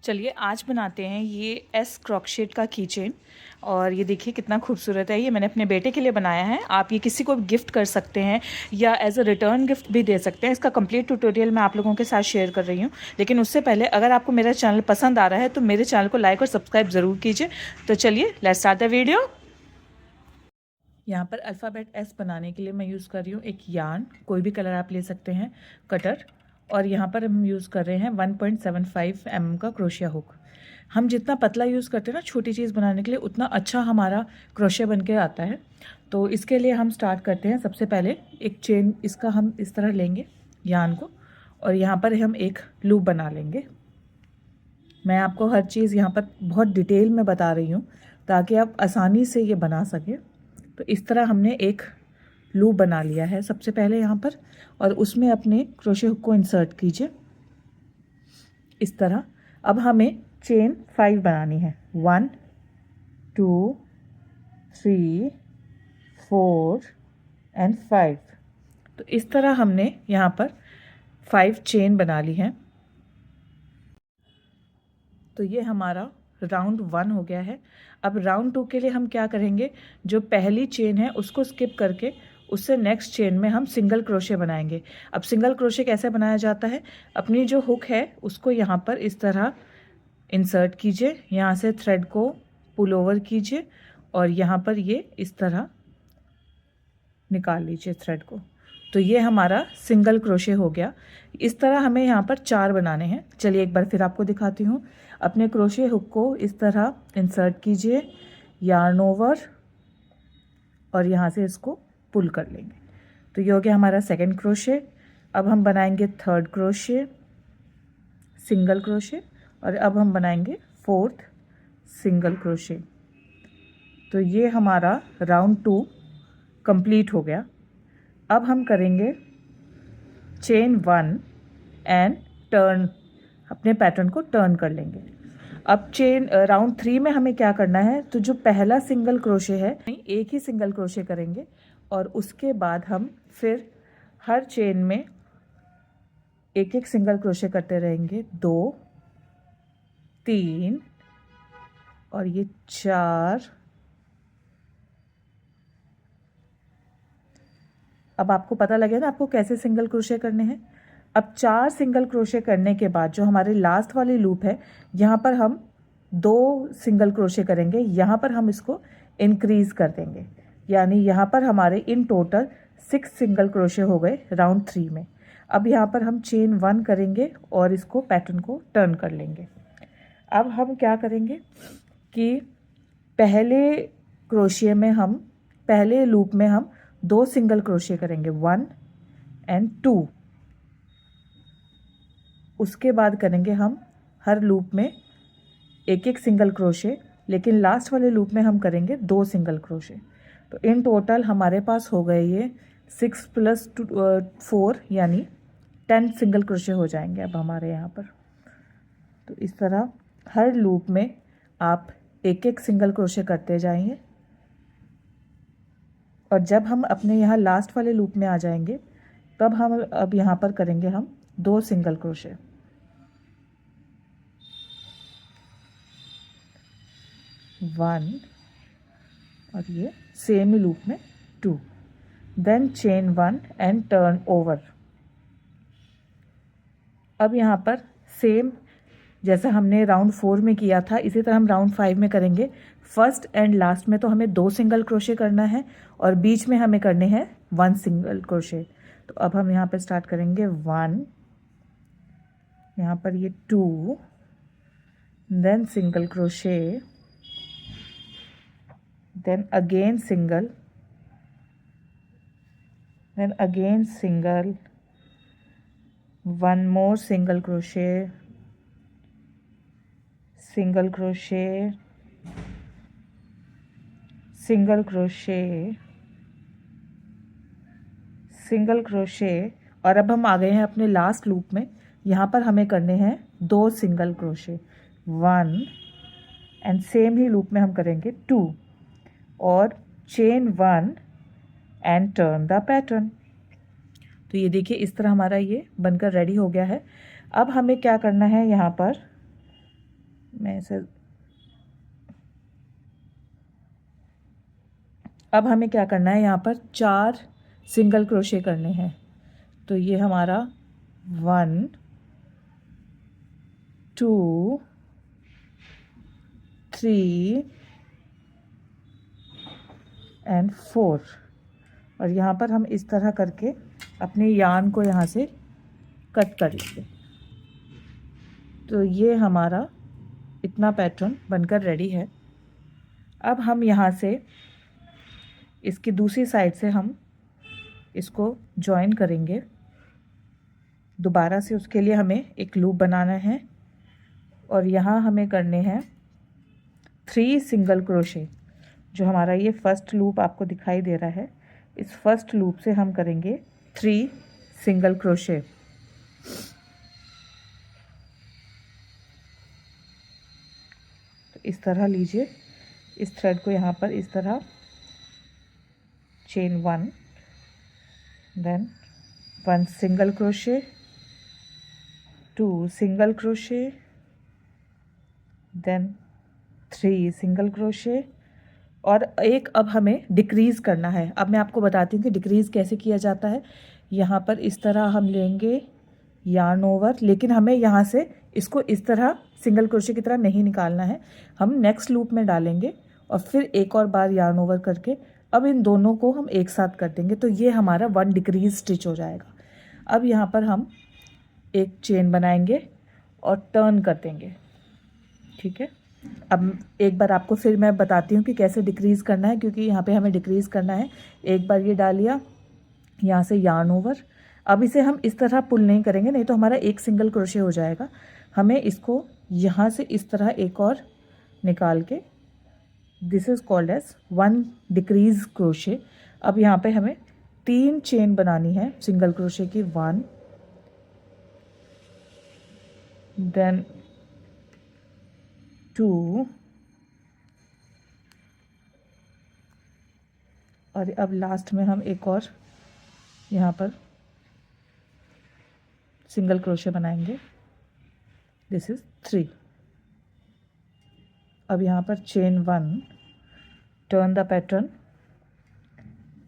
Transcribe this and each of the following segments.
चलिए आज बनाते हैं ये एस क्रॉकशेट का कीचेन। और ये देखिए कितना खूबसूरत है। ये मैंने अपने बेटे के लिए बनाया है। आप ये किसी को गिफ्ट कर सकते हैं या एज अ रिटर्न गिफ्ट भी दे सकते हैं। इसका कंप्लीट ट्यूटोरियल मैं आप लोगों के साथ शेयर कर रही हूँ। लेकिन उससे पहले अगर आपको मेरा चैनल पसंद आ रहा है तो मेरे चैनल को लाइक और सब्सक्राइब ज़रूर कीजिए। तो चलिए लेट्स स्टार्ट द वीडियो। यहाँ पर अल्फ़ाबेट एस बनाने के लिए मैं यूज़ कर रही हूँ एक यार्न, कोई भी कलर आप ले सकते हैं, कटर। और यहाँ पर हम यूज़ कर रहे हैं 1.75 mm का क्रोशिया हुक। हम जितना पतला यूज़ करते हैं ना छोटी चीज़ बनाने के लिए, उतना अच्छा हमारा क्रोशिया बन के आता है। तो इसके लिए हम स्टार्ट करते हैं। सबसे पहले एक चेन इसका हम इस तरह लेंगे यार्न को, और यहाँ पर हम एक लूप बना लेंगे। मैं आपको हर चीज़ यहाँ पर बहुत डिटेल में बता रही हूँ ताकि आप आसानी से ये बना सकें। तो इस तरह हमने एक लूप बना लिया है सबसे पहले यहाँ पर, और उसमें अपने क्रोशे हुक को इंसर्ट कीजिए इस तरह। अब हमें चेन 5 बनानी है। 1 2 3 4 एंड 5। तो इस तरह हमने यहाँ पर 5 चेन बना ली है। तो ये हमारा राउंड 1 हो गया है। अब राउंड 2 के लिए हम क्या करेंगे, जो पहली चेन है उसको स्किप करके उससे नेक्स्ट चेन में हम सिंगल क्रोशे बनाएंगे। अब सिंगल क्रोशे कैसे बनाया जाता है, अपनी जो हुक है उसको यहाँ पर इस तरह इंसर्ट कीजिए, यहाँ से थ्रेड को पुल ओवर कीजिए और यहाँ पर ये इस तरह निकाल लीजिए थ्रेड को। तो ये हमारा सिंगल क्रोशे हो गया। इस तरह हमें यहाँ पर 4 बनाने हैं। चलिए एक बार फिर आपको दिखाती हूँ। अपने क्रोशे हुक को इस तरह इंसर्ट कीजिए, यार्न ओवर, और यहाँ से इसको पुल कर लेंगे। तो ये हो गया हमारा सेकंड क्रोशे। अब हम बनाएंगे थर्ड क्रोशे, सिंगल क्रोशे, और अब हम बनाएंगे फोर्थ सिंगल क्रोशे। तो ये हमारा राउंड 2 कंप्लीट हो गया। अब हम करेंगे चेन 1 एंड टर्न, अपने पैटर्न को टर्न कर लेंगे। अब चेन राउंड 3 में हमें क्या करना है, तो जो पहला सिंगल क्रोशे है एक ही सिंगल क्रोशे करेंगे, और उसके बाद हम फिर हर चेन में एक एक सिंगल क्रोशे करते रहेंगे। 2 3 और ये 4। अब आपको पता लगे ना आपको कैसे सिंगल क्रोशे करने हैं। अब 4 सिंगल क्रोशे करने के बाद जो हमारे लास्ट वाली लूप है, यहाँ पर हम 2 सिंगल क्रोशे करेंगे। यहाँ पर हम इसको इंक्रीज कर देंगे, यानी यहाँ पर हमारे इन टोटल 6 सिंगल क्रोशे हो गए राउंड 3 में। अब यहाँ पर हम चेन 1 करेंगे और इसको पैटर्न को टर्न कर लेंगे। अब हम क्या करेंगे कि पहले क्रोशिया में हम, पहले लूप में हम 2 सिंगल क्रोशे करेंगे, 1 एंड 2। उसके बाद करेंगे हम हर लूप में एक एक सिंगल क्रोशे, लेकिन लास्ट वाले लूप में हम करेंगे 2 सिंगल क्रोशे। तो इन टोटल हमारे पास हो गए ये 6 + 4 यानी 10 सिंगल क्रोशे हो जाएंगे अब हमारे यहाँ पर। तो इस तरह हर लूप में आप एक एक सिंगल क्रोशे करते जाएंगे, और जब हम अपने यहाँ लास्ट वाले लूप में आ जाएंगे तब हम अब यहाँ पर करेंगे हम 2 सिंगल क्रोशे। 1 और ये सेम ही लूप में 2, then chain 1 and turn over. अब यहाँ पर सेम जैसा हमने राउंड 4 में किया था, इसी तरह हम राउंड 5 में करेंगे। फर्स्ट एंड लास्ट में तो हमें 2 सिंगल क्रोशे करना है, और बीच में हमें करने हैं 1 सिंगल क्रोशे। तो अब हम यहाँ पर स्टार्ट करेंगे 1, यहाँ पर ये 2, then single crochet, then again single, then again single, 1 more single crochet, single crochet, single crochet, single crochet. और अब हम आ गए हैं अपने लास्ट लूप में। यहाँ पर हमें करने हैं 2 single crochet, 1 and same he loop में हम करेंगे 2 और chain 1 and turn the pattern. तो ये देखिए इस तरह हमारा ये बनकर रेडी हो गया है। अब हमें क्या करना है, यहाँ पर मैं इसे अब हमें क्या करना है, यहाँ पर 4 सिंगल क्रोशे करने हैं। तो ये हमारा 1 2 3 एंड 4, और यहाँ पर हम इस तरह करके अपने यार्न को यहाँ से कट कर लेंगे। तो ये हमारा इतना पैटर्न बनकर रेडी है। अब हम यहाँ से इसकी दूसरी साइड से हम इसको जॉइन करेंगे दोबारा से। उसके लिए हमें एक लूप बनाना है और यहाँ हमें करने हैं 3 सिंगल क्रोशे। जो हमारा ये फर्स्ट लूप आपको दिखाई दे रहा है, इस फर्स्ट लूप से हम करेंगे 3 सिंगल क्रोशे। तो इस तरह लीजिए, इस थ्रेड को यहाँ पर इस तरह chain 1, then 1 single crochet, 2 single crochet, then 3 single crochet, और एक अब हमें डिक्रीज़ करना है। अब मैं आपको बताती हूँ कि डिक्रीज़ कैसे किया जाता है। यहाँ पर इस तरह हम लेंगे यार्न ओवर, लेकिन हमें यहाँ से इसको इस तरह सिंगल क्रोशे की तरह नहीं निकालना है। हम नेक्स्ट लूप में डालेंगे और फिर एक और बार यार्न ओवर करके अब इन दोनों को हम एक साथ कर देंगे। तो ये हमारा 1 डिक्रीज स्टिच हो जाएगा। अब यहाँ पर हम एक चेन बनाएंगे और टर्न कर देंगे। ठीक है, अब एक बार आपको फिर मैं बताती हूँ कि कैसे डिक्रीज़ करना है, क्योंकि यहाँ पे हमें डिक्रीज़ करना है। एक बार ये डालिया, यहाँ से यार्न ओवर। अब इसे हम इस तरह पुल नहीं करेंगे, नहीं तो हमारा एक सिंगल क्रोशे हो जाएगा। हमें इसको यहाँ से इस तरह एक और निकाल के, this is called as 1 decrease crochet. अब यहाँ पे हमें 3 चेन बनानी है सिंगल क्रोशे की, 1 देन 2 और अब लास्ट में हम एक और यहाँ पर सिंगल क्रोशे बनाएंगे, दिस इज़ 3। अब यहाँ पर chain 1, turn the pattern,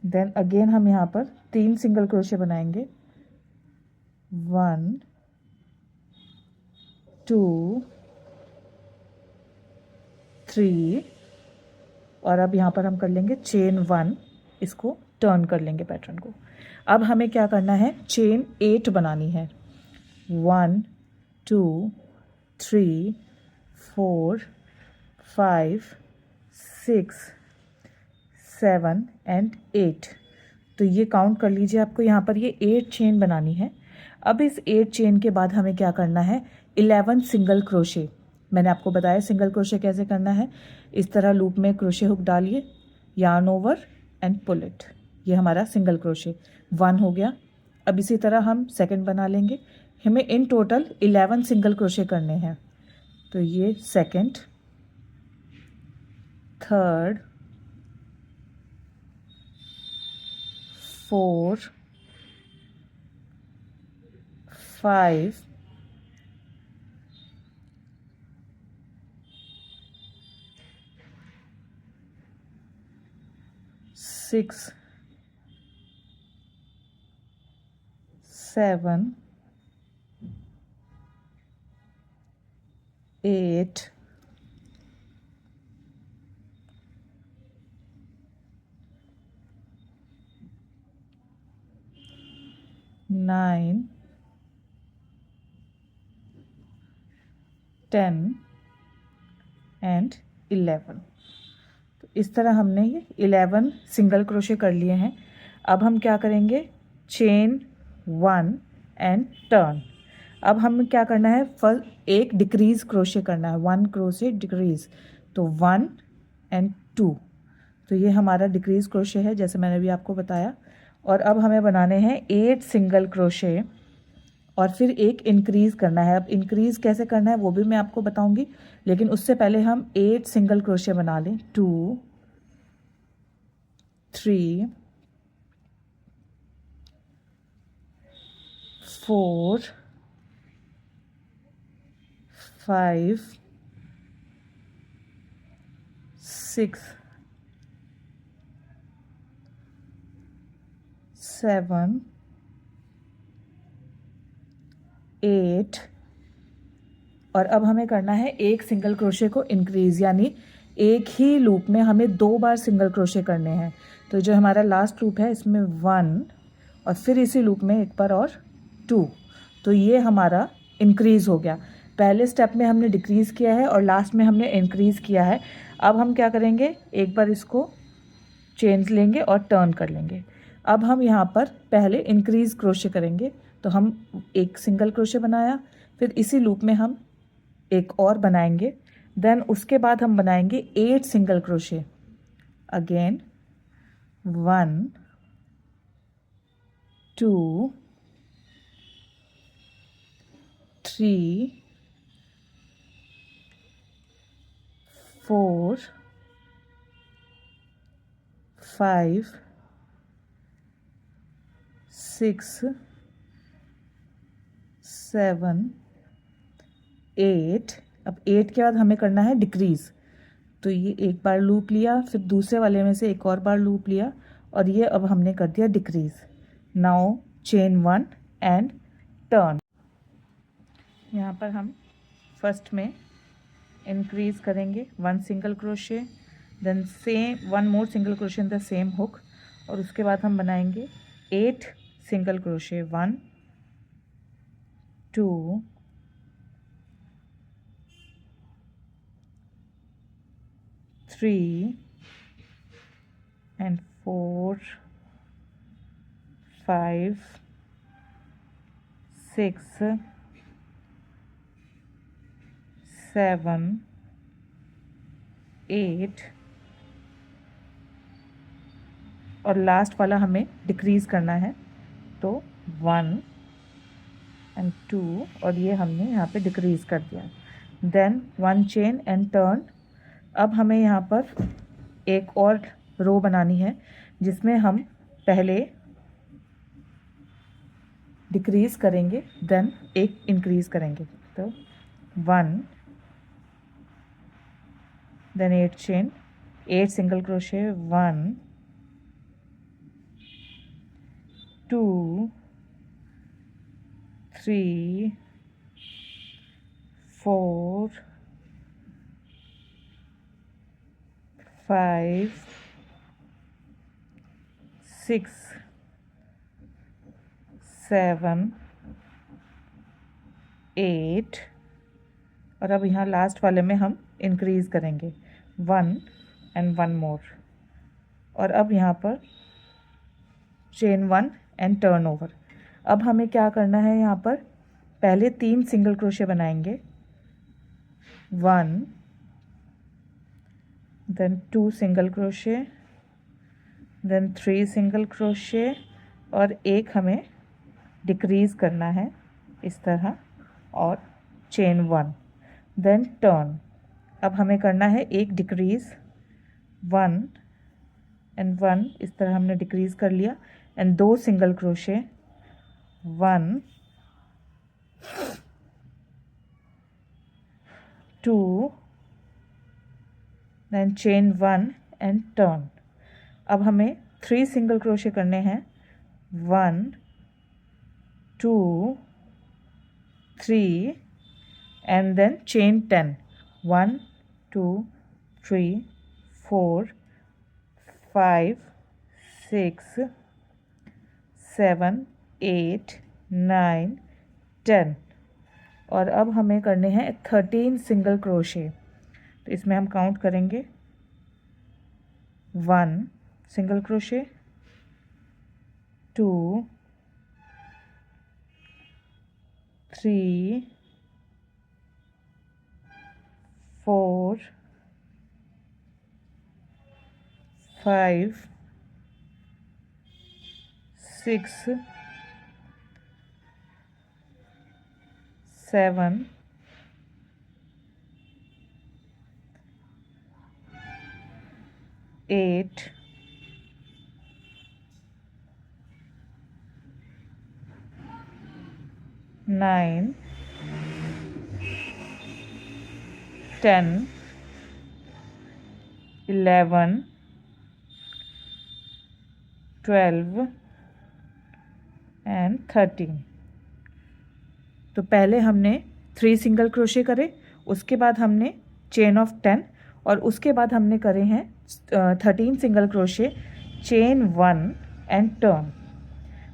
then again हम यहाँ पर 3 सिंगल क्रोशे बनाएंगे, 1 2 3, और अब यहाँ पर हम कर लेंगे चेन 1, इसको टर्न कर लेंगे पैटर्न को। अब हमें क्या करना है, चेन 8 बनानी है, 1 2 3 4 5 6 7 एंड 8। तो ये काउंट कर लीजिए, आपको यहाँ पर ये 8 चेन बनानी है। अब इस 8 चेन के बाद हमें क्या करना है, 11 सिंगल क्रोशे। मैंने आपको बताया सिंगल क्रोशे कैसे करना है। इस तरह लूप में क्रोशे हुक डालिए, yarn over and pull it. ये हमारा सिंगल क्रोशे 1 हो गया। अब इसी तरह हम सेकंड बना लेंगे। हमें इन टोटल 11 सिंगल क्रोशे करने हैं। तो ये सेकंड, थर्ड, 4 5 6 7 8 9 10 एंड 11। तो इस तरह हमने ये 11 सिंगल क्रोशे कर लिए हैं। अब हम क्या करेंगे, चेन 1 एंड टर्न। अब हम क्या करना है, फर्स्ट एक डिक्रीज क्रोशे करना है, 1 क्रोशे डिक्रीज, तो 1 एंड 2। तो ये हमारा डिक्रीज क्रोशे है, जैसे मैंने भी आपको बताया। और अब हमें बनाने हैं 8 सिंगल क्रोशे और फिर एक इंक्रीज़ करना है। अब इंक्रीज़ कैसे करना है वो भी मैं आपको बताऊंगी, लेकिन उससे पहले हम 8 सिंगल क्रोशे बना लें, 2 3 4 5 6 7 8 और अब हमें करना है एक सिंगल क्रोशे को इंक्रीज, यानी एक ही लूप में हमें 2 बार सिंगल क्रोशे करने हैं। तो जो हमारा लास्ट लूप है इसमें 1 और फिर इसी लूप में एक बार और 2, तो ये हमारा इंक्रीज़ हो गया। पहले स्टेप में हमने डिक्रीज़ किया है और लास्ट में हमने इंक्रीज़ किया है। अब हम क्या करेंगे, एक बार इसको चेन लेंगे और टर्न कर लेंगे। अब हम यहाँ पर पहले इंक्रीज़ क्रोशे करेंगे, तो हम एक सिंगल क्रोशे बनाया, फिर इसी लूप में हम एक और बनाएंगे, देन उसके बाद हम बनाएंगे 8 सिंगल क्रोशे। अगेन 1 2 3 4 5 6 7 8। अब 8 के बाद हमें करना है डिक्रीज़, तो ये एक बार लूप लिया, फिर दूसरे वाले में से एक और बार लूप लिया और ये अब हमने कर दिया decrease. Now chain 1 and turn. यहाँ पर हम फर्स्ट में इंक्रीज़ करेंगे 1 single crochet, then same 1 more single crochet in the same hook, और उसके बाद हम बनाएंगे 8 सिंगल क्रोशे। 1 2 3 and 4 5 6 7 8 और लास्ट वाला हमें डिक्रीज़ करना है, तो 1 and 2 और ये हमने यहाँ पे डिक्रीज़ कर दिया। Then 1 chain and turn. अब हमें यहाँ पर एक और रो बनानी है जिसमें हम पहले डिक्रीज़ करेंगे, देन एक इंक्रीज़ करेंगे। तो 1 देन 8 चेन, 8 सिंगल क्रोशे, 1 2 3 4 5 6 7 8 और अब यहाँ लास्ट वाले में हम इंक्रीज़ करेंगे 1 एंड 1 मोर, और अब यहाँ पर चेन 1 एंड टर्न ओवर। अब हमें क्या करना है, यहाँ पर पहले 3 सिंगल क्रोशे बनाएंगे, 1 then 2 single crochet, then 3 single crochet और एक हमें डिक्रीज़ करना है इस तरह, और चेन 1 देन टर्न। अब हमें करना है एक डिक्रीज़, 1 एंड 1 इस तरह हमने डिक्रीज़ कर लिया, and 2 single crochet, 1 2 then chain 1 and turn. अब हमें 3 सिंगल क्रोशे करने हैं, 1 2 3 एंड देन चेन 10, 1 2 3 4 5 6 7 8 9 10 और अब हमें करने हैं 13 सिंगल क्रोशे। तो इसमें हम काउंट करेंगे, 1 सिंगल क्रोशे, 2 3 4 5 6 7 8 9 10 11, 12 एंड 13। तो पहले हमने 3 सिंगल क्रोशे करे, उसके बाद हमने चेन ऑफ 10 और उसके बाद हमने करे हैं 13 single crochet, chain 1 and turn.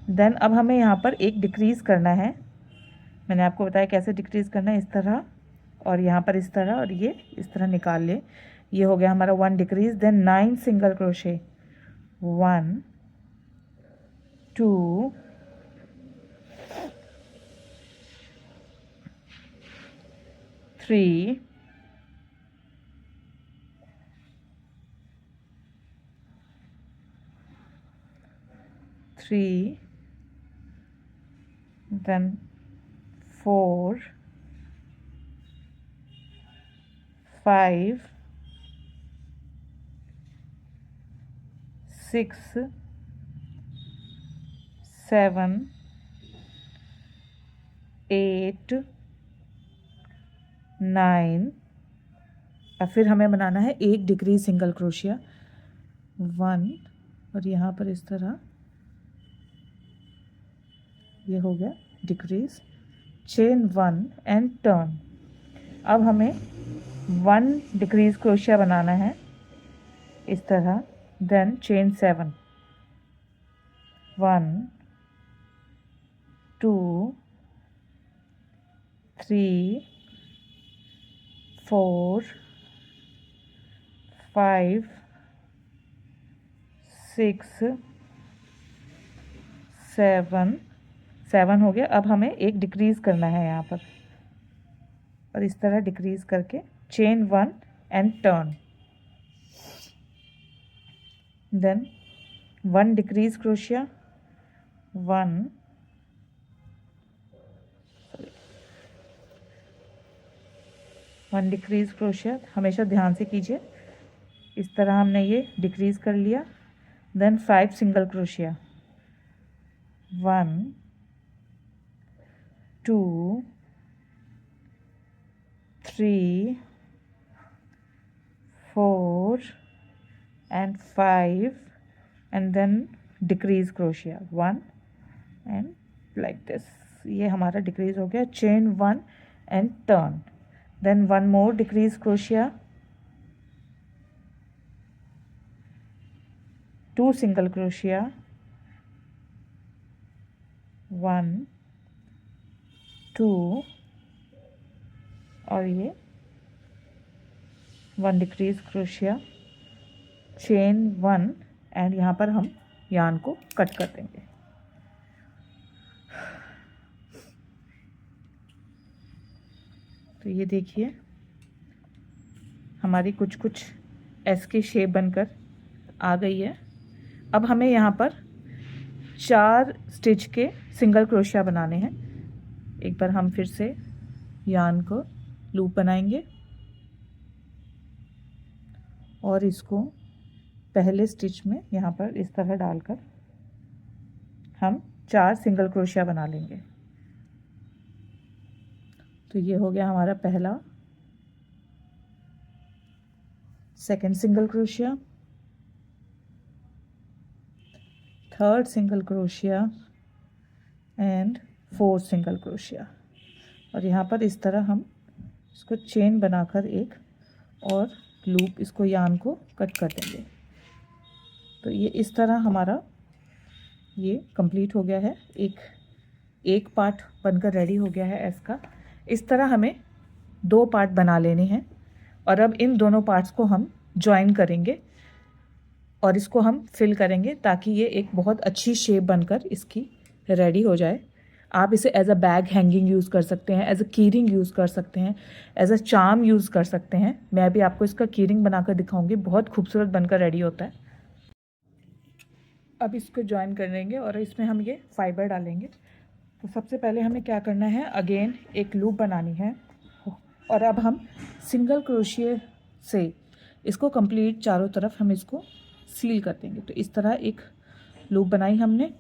Then अब हमें यहाँ पर एक डिक्रीज़ करना है। मैंने आपको बताया कैसे डिक्रीज़ करना है, इस तरह और यहाँ पर इस तरह, और ये इस तरह निकाल ले। ये हो गया हमारा 1 decrease. Then 9 single crochet, 1 2 3 3, then 4 5 6 7 8 9। और फिर हमें बनाना है एक डिक्रीज सिंगल क्रोशिया, 1 और यहाँ पर इस तरह, ये हो गया डिक्रीज, चेन 1 एंड टर्न। अब हमें 1 डिक्रीज क्रोशिया बनाना है इस तरह। देन चेन 7, 1 2 3 4 5 6 7 हो गया। अब हमें एक डिक्रीज़ करना है यहाँ पर, और इस तरह डिक्रीज़ करके chain 1 and turn. Then 1 decrease क्रोशिया, 1 डिक्रीज क्रोशिया, हमेशा ध्यान से कीजिए। इस तरह हमने ये डिक्रीज़ कर लिया। देन 5 सिंगल क्रोशिया, 1 2 3 4 and 5 and then decrease crochet 1 and like this। ये हमारा डिक्रीज हो गया। Chain 1 and turn, then 1 more decrease crochet, 2 single crochet, 1 2 और ये 1 डिक्रीज क्रोशिया, चेन 1 एंड यहाँ पर हम यार्न को कट कर देंगे। तो ये देखिए हमारी कुछ कुछ एस की शेप बनकर आ गई है। अब हमें यहाँ पर 4 स्टिच के सिंगल क्रोशिया बनाने हैं। एक बार हम फिर से यार्न को लूप बनाएंगे और इसको पहले स्टिच में यहाँ पर इस तरह डालकर हम 4 सिंगल क्रोशिया बना लेंगे। तो ये हो गया हमारा पहला, second single crochet, third single crochet and fourth single crochet. और यहाँ पर इस तरह हम इसको चेन बनाकर एक और लूप, इसको यार्न को कट कर देंगे। तो ये इस तरह हमारा ये कंप्लीट हो गया है। एक पार्ट बनकर रेडी हो गया है एस का। इस तरह हमें 2 पार्ट बना लेने हैं और अब इन दोनों पार्ट्स को हम ज्वाइन करेंगे और इसको हम फिल करेंगे ताकि ये एक बहुत अच्छी शेप बनकर इसकी रेडी हो जाए। आप इसे as a bag hanging use कर सकते हैं, एज अ की रिंग यूज़ कर सकते हैं, एज अ चार्म यूज़ कर सकते हैं। मैं भी आपको इसका की रिंग बनाकर दिखाऊंगी, बहुत खूबसूरत बनकर रेडी होता है। अब इसको ज्वाइन कर लेंगे और इसमें हम ये फाइबर डालेंगे। तो सबसे पहले हमें क्या करना है, अगेन एक लूप बनानी है और अब हम सिंगल क्रोशिए से इसको कंप्लीट चारों तरफ हम इसको सील कर देंगे। तो इस तरह एक लूप बनाई हमने,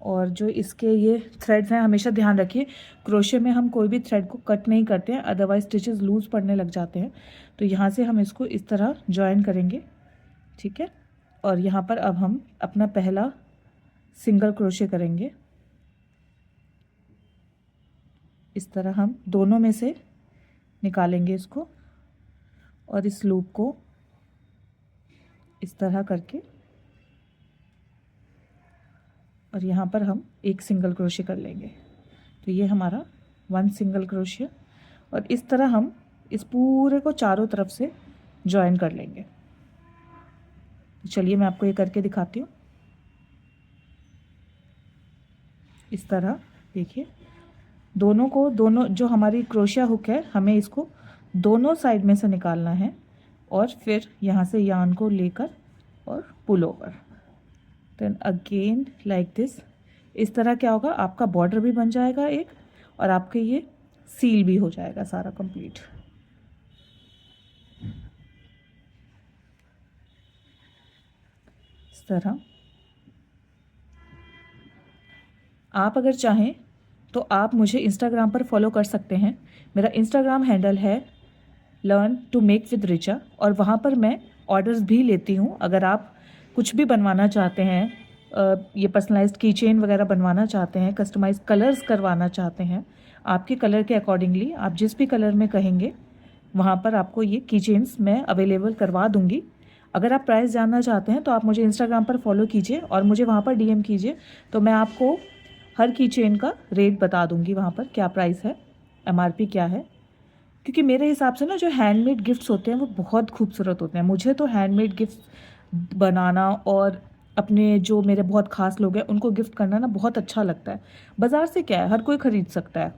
और जो इसके ये थ्रेड्स हैं, हमेशा ध्यान रखिए क्रोशे में हम कोई भी थ्रेड को कट नहीं करते हैं, अदरवाइज स्टिचेस लूज पड़ने लग जाते हैं। तो यहाँ से हम इसको इस तरह जॉइन करेंगे, ठीक है। और यहाँ पर अब हम अपना पहला सिंगल क्रोशे करेंगे। इस तरह हम दोनों में से निकालेंगे इसको और इस लूप को इस तरह करके, और यहाँ पर हम एक सिंगल क्रोशे कर लेंगे। तो ये हमारा 1 सिंगल क्रोशे, और इस तरह हम इस पूरे को चारों तरफ से जॉइन कर लेंगे। चलिए मैं आपको ये करके दिखाती हूँ। इस तरह देखिए, दोनों जो हमारी क्रोशिया हुक है, हमें इसको दोनों साइड में से निकालना है और फिर यहाँ से यार्न को लेकर और pull over, then again like this. इस तरह क्या होगा, आपका बॉर्डर भी बन जाएगा एक, और आपके ये सील भी हो जाएगा सारा कंप्लीट। इस तरह आप अगर चाहें तो आप मुझे इंस्टाग्राम पर फॉलो कर सकते हैं। मेरा इंस्टाग्राम हैंडल है learn to make with Richa, और वहाँ पर मैं ऑर्डर्स भी लेती हूँ। अगर आप कुछ भी बनवाना चाहते हैं, ये पर्सनलाइज्ड की चेन वगैरह बनवाना चाहते हैं, कस्टमाइज कलर्स करवाना चाहते हैं, आपके कलर के अकॉर्डिंगली आप जिस भी कलर में कहेंगे वहाँ पर आपको ये की चेन्स मैं अवेलेबल करवा दूँगी। अगर आप प्राइस जानना चाहते हैं तो आप मुझे इंस्टाग्राम पर फॉलो कीजिए और मुझे वहाँ पर डीएम कीजिए, तो मैं आपको हर की चेन का रेट बता दूँगी, वहाँ पर क्या प्राइस है, एमआरपी क्या है। क्योंकि मेरे हिसाब से ना जो हैंडमेड गिफ्ट्स होते हैं वो बहुत खूबसूरत होते हैं। मुझे तो हैंडमेड गिफ्ट्स बनाना और अपने जो मेरे बहुत ख़ास लोग हैं उनको गिफ्ट करना ना बहुत अच्छा लगता है। बाज़ार से क्या है, हर कोई ख़रीद सकता है,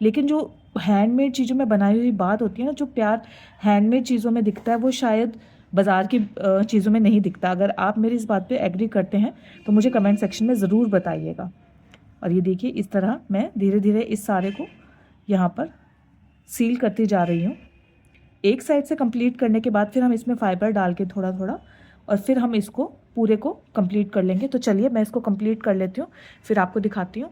लेकिन जो हैंडमेड चीज़ों में बनाई हुई बात होती है ना, जो प्यार हैंडमेड चीज़ों में दिखता है वो शायद बाज़ार की चीज़ों में नहीं दिखता। अगर आप मेरी इस बात पे एग्री करते हैं तो मुझे कमेंट सेक्शन में ज़रूर बताइएगा। और ये देखिए, इस तरह मैं धीरे धीरे इस सारे को यहाँ पर सील करती जा रही हूँ। एक साइड से कंप्लीट करने के बाद फिर हम इसमें फाइबर डाल के थोड़ा थोड़ा, और फिर हम इसको पूरे को कंप्लीट कर लेंगे। तो चलिए मैं इसको कंप्लीट कर लेती हूँ, फिर आपको दिखाती हूँ